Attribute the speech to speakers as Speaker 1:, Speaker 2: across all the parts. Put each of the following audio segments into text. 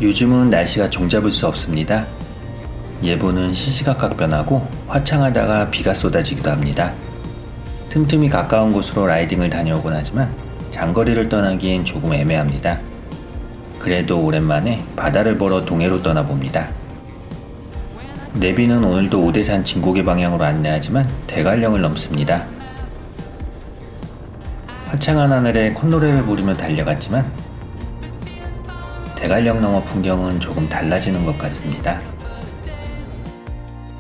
Speaker 1: 요즘은 날씨가 종잡을 수 없습니다. 예보는 시시각각 변하고 화창하다가 비가 쏟아지기도 합니다. 틈틈이 가까운 곳으로 라이딩을 다녀오곤 하지만 장거리를 떠나기엔 조금 애매합니다. 그래도 오랜만에 바다를 보러 동해로 떠나봅니다. 내비는 오늘도 오대산 진고개 방향으로 안내하지만 대관령을 넘습니다. 화창한 하늘에 콧노래를 부르며 달려갔지만 대관령 너머 풍경은 조금 달라지는 것 같습니다.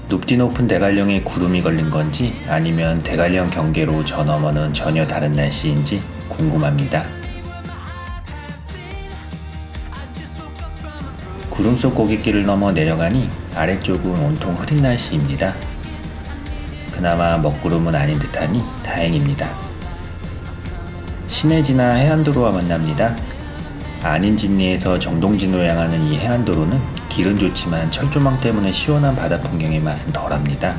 Speaker 1: 높디 높은 대관령에 구름이 걸린 건지 아니면 대관령 경계로 저 너머는 전혀 다른 날씨인지 궁금합니다. 구름 속 고갯길을 넘어 내려가니 아래쪽은 온통 흐린 날씨입니다. 그나마 먹구름은 아닌 듯하니 다행입니다. 시내 지나 해안도로와 만납니다. 안인진리에서 정동진으로 향하는 이 해안도로는 길은 좋지만 철조망 때문에 시원한 바다 풍경의 맛은 덜합니다.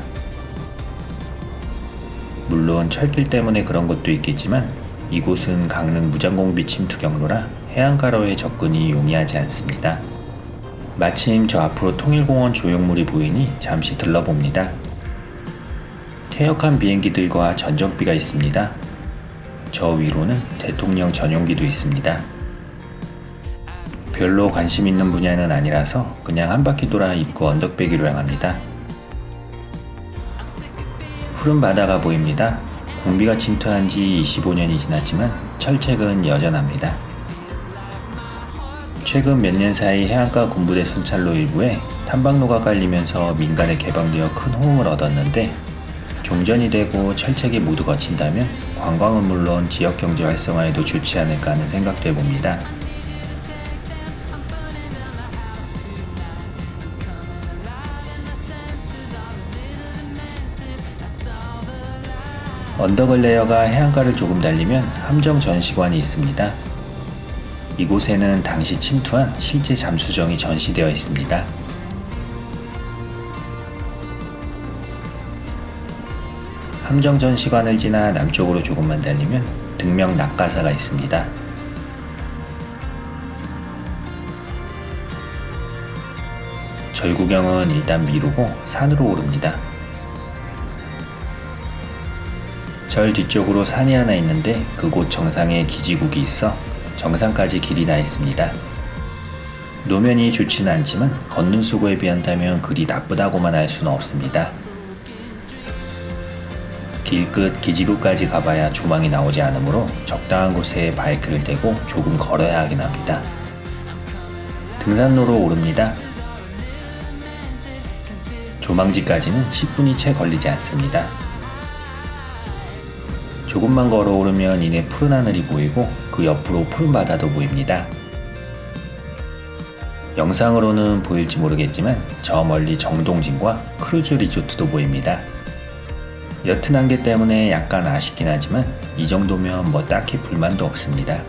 Speaker 1: 물론 철길 때문에 그런 것도 있겠지만 이곳은 강릉 무장공비 침투경로라 해안가로의 접근이 용이하지 않습니다. 마침 저 앞으로 통일공원 조형물이 보이니 잠시 들러봅니다. 퇴역한 비행기들과 전정비가 있습니다. 저 위로는 대통령 전용기도 있습니다. 별로 관심 있는 분야는 아니라서 그냥 한 바퀴 돌아 입구 언덕배기로 향합니다. 푸른 바다가 보입니다. 공비가 침투한 지 25년이 지났지만 철책은 여전합니다. 최근 몇 년 사이 해안가 군부대 순찰로 일부에 탐방로가 깔리면서 민간에 개방되어 큰 호응을 얻었는데 종전이 되고 철책이 모두 거친다면 관광은 물론 지역경제 활성화에도 좋지 않을까 하는 생각도 해봅니다. 언덕을 내려가 해안가를 조금 달리면 함정 전시관이 있습니다. 이곳에는 당시 침투한 실제 잠수정이 전시되어 있습니다. 함정 전시관을 지나 남쪽으로 조금만 달리면 등명 낙가사가 있습니다. 절 구경은 일단 미루고 산으로 오릅니다. 절 뒤쪽으로 산이 하나 있는데 그곳 정상에 기지국이 있어 정상까지 길이 나 있습니다. 노면이 좋지는 않지만 걷는 수고에 비한다면 그리 나쁘다고만 할 수는 없습니다. 길끝 기지국까지 가봐야 조망이 나오지 않으므로 적당한 곳에 바이크를 대고 조금 걸어야 하긴 합니다. 등산로로 오릅니다. 조망지까지는 10분이 채 걸리지 않습니다. 조금만 걸어 오르면 이내 푸른 하늘이 보이고 그 옆으로 푸른 바다도 보입니다. 영상으로는 보일지 모르겠지만 저 멀리 정동진과 크루즈 리조트도 보입니다. 옅은 안개 때문에 약간 아쉽긴 하지만 이 정도면 뭐 딱히 불만도 없습니다.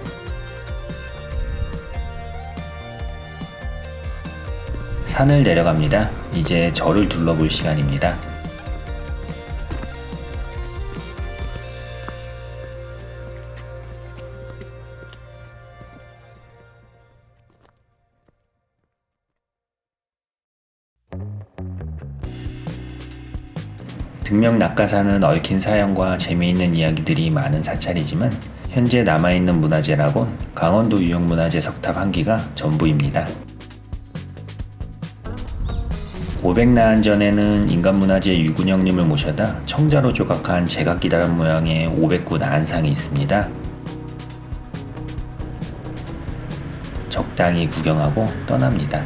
Speaker 1: 산을 내려갑니다. 이제 절을 둘러볼 시간입니다. 등명 낙가사는 얽힌 사연과 재미있는 이야기들이 많은 사찰이지만 현재 남아있는 문화재라곤 강원도 유형문화재 석탑 1기가 전부입니다. 500나안 전에는 인간문화재 유근영님을 모셔다 청자로 조각한 제각기다란 모양의 509 나안상이 있습니다. 적당히 구경하고 떠납니다.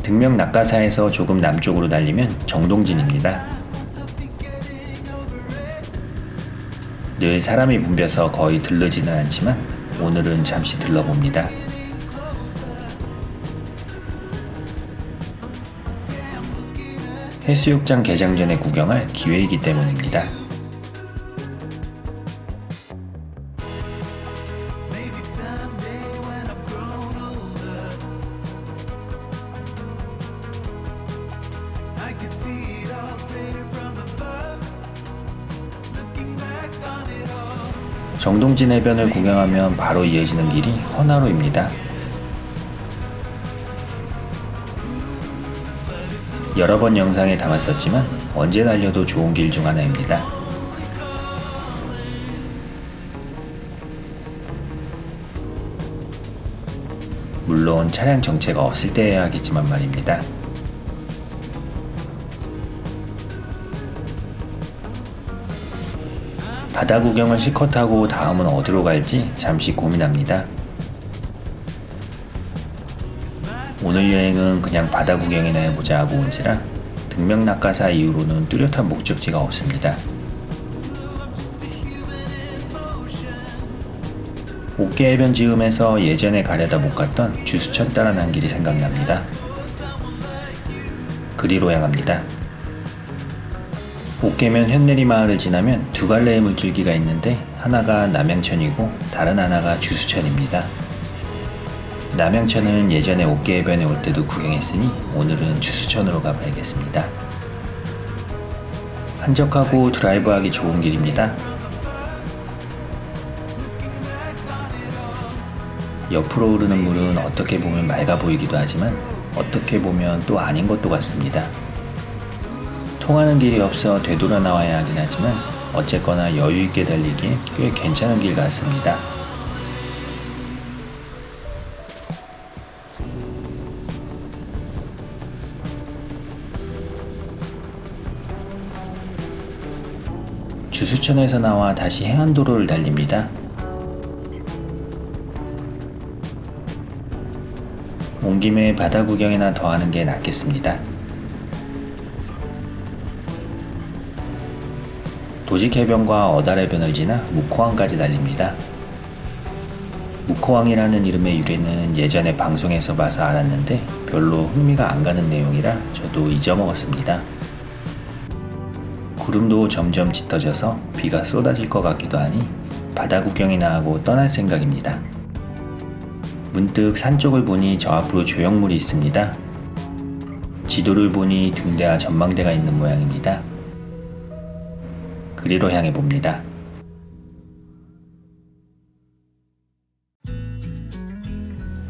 Speaker 1: 등명 낙가사에서 조금 남쪽으로 달리면 정동진입니다. 늘 사람이 붐벼서 거의 들르지는 않지만 오늘은 잠시 들러봅니다. 해수욕장 개장 전에 구경할 기회이기 때문입니다. 정동진 해변을 구경하면 바로 이어지는 길이 헌화로입니다. 여러 번 영상에 담았었지만 언제 달려도 좋은 길 중 하나입니다. 물론 차량 정체가 없을 때 해야 하겠지만 말입니다. 바다 구경을 실컷 하고 다음은 어디로 갈지 잠시 고민합니다. 오늘 여행은 그냥 바다 구경이나 해보자 하고 온지라 등명낙하사 이후로는 뚜렷한 목적지가 없습니다. 옥계 해변 즈음에서 예전에 가려다 못 갔던 주수천 따라 난 길이 생각납니다. 그리로 향합니다. 옥계면 현내리 마을을 지나면 두 갈래의 물줄기가 있는데 하나가 남양천이고 다른 하나가 주수천입니다. 남양천은 예전에 옥계 해변에 올 때도 구경했으니 오늘은 주수천으로 가봐야겠습니다. 한적하고 드라이브하기 좋은 길입니다. 옆으로 흐르는 물은 어떻게 보면 맑아 보이기도 하지만 어떻게 보면 또 아닌 것도 같습니다. 통하는 길이 없어 되돌아 나와야 하긴 하지만 어쨌거나 여유있게 달리기에 꽤 괜찮은 길 같습니다. 주수천에서 나와 다시 해안도로를 달립니다. 온 김에 바다 구경이나 더 하는 게 낫겠습니다. 도직해변과 어달해변을 지나 묵호항까지 달립니다. 묵호항이라는 이름의 유래는 예전에 방송에서 봐서 알았는데 별로 흥미가 안 가는 내용이라 저도 잊어먹었습니다. 구름도 점점 짙어져서 비가 쏟아질 것 같기도 하니 바다 구경이나 하고 떠날 생각입니다. 문득 산 쪽을 보니 저 앞으로 조형물이 있습니다. 지도를 보니 등대와 전망대가 있는 모양입니다. 그리로 향해 봅니다.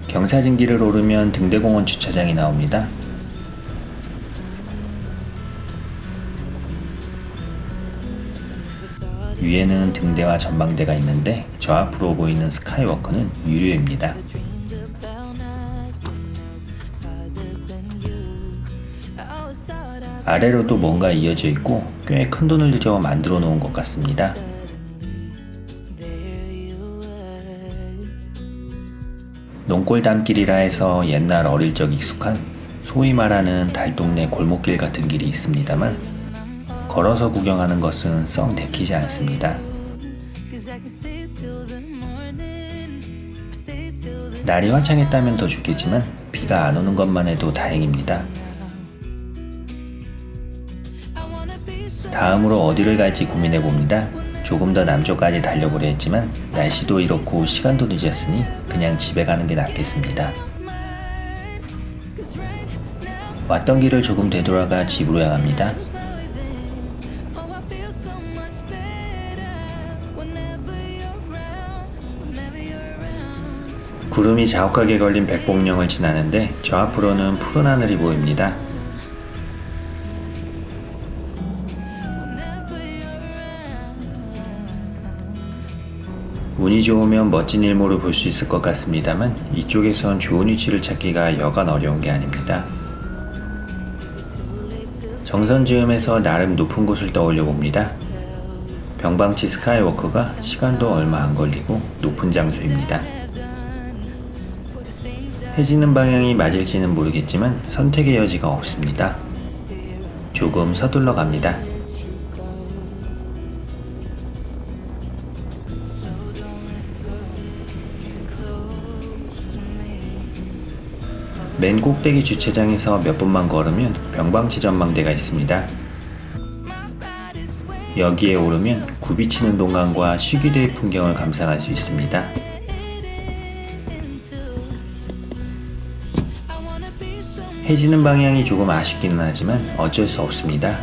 Speaker 1: 경사진길을 오르면 등대공원 주차장이 나옵니다. 위에는 등대와 전망대가 있는데 저 앞으로 보이는 스카이워크는 유료입니다. 아래로도 뭔가 이어져 있고 꽤 큰 돈을 들여 만들어 놓은 것 같습니다. 농골담길이라 해서 옛날 어릴 적 익숙한 소위 말하는 달동네 골목길 같은 길이 있습니다만 걸어서 구경하는 것은 썩 내키지 않습니다. 날이 화창했다면 더 좋겠지만 비가 안 오는 것만 해도 다행입니다. 다음으로 어디를 갈지 고민해 봅니다. 조금 더 남쪽까지 달려보려 했지만 날씨도 이렇고 시간도 늦었으니 그냥 집에 가는 게 낫겠습니다. 왔던 길을 조금 되돌아가 집으로 향합니다. 구름이 자욱하게 걸린 백봉령을 지나는데 저 앞으로는 푸른 하늘이 보입니다. 운이 좋으면 멋진 일몰을 볼 수 있을 것 같습니다만 이쪽에선 좋은 위치를 찾기가 여간 어려운 게 아닙니다. 정선 즈음에서 나름 높은 곳을 떠올려 봅니다. 병방치 스카이워크가 시간도 얼마 안 걸리고 높은 장소입니다. 해지는 방향이 맞을지는 모르겠지만 선택의 여지가 없습니다. 조금 서둘러 갑니다. 맨 꼭대기 주차장에서 몇 분만 걸으면 병방치 전망대가 있습니다. 여기에 오르면 굽이치는 동강과 시귀대의 풍경을 감상할 수 있습니다. 해지는 방향이 조금 아쉽기는 하지만 어쩔 수 없습니다.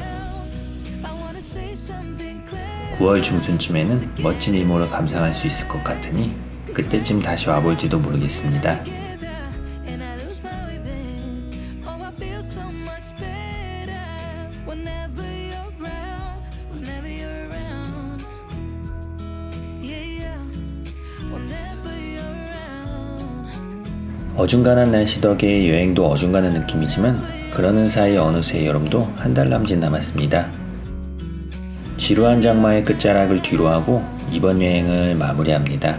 Speaker 1: 9월 중순쯤에는 멋진 일몰을 감상할 수 있을 것 같으니 그때쯤 다시 와볼지도 모르겠습니다.
Speaker 2: And I lose my way then. Oh, I feel so much better whenever you're around. Whenever you're around. Yeah, yeah. Whenever you're around.
Speaker 1: 어중간한 날씨 덕에 여행도 어중간한 느낌이지만 그러는 사이 어느새 여름도 한 달 남짓 남았습니다. 지루한 장마의 끝자락을 뒤로하고 이번 여행을 마무리합니다.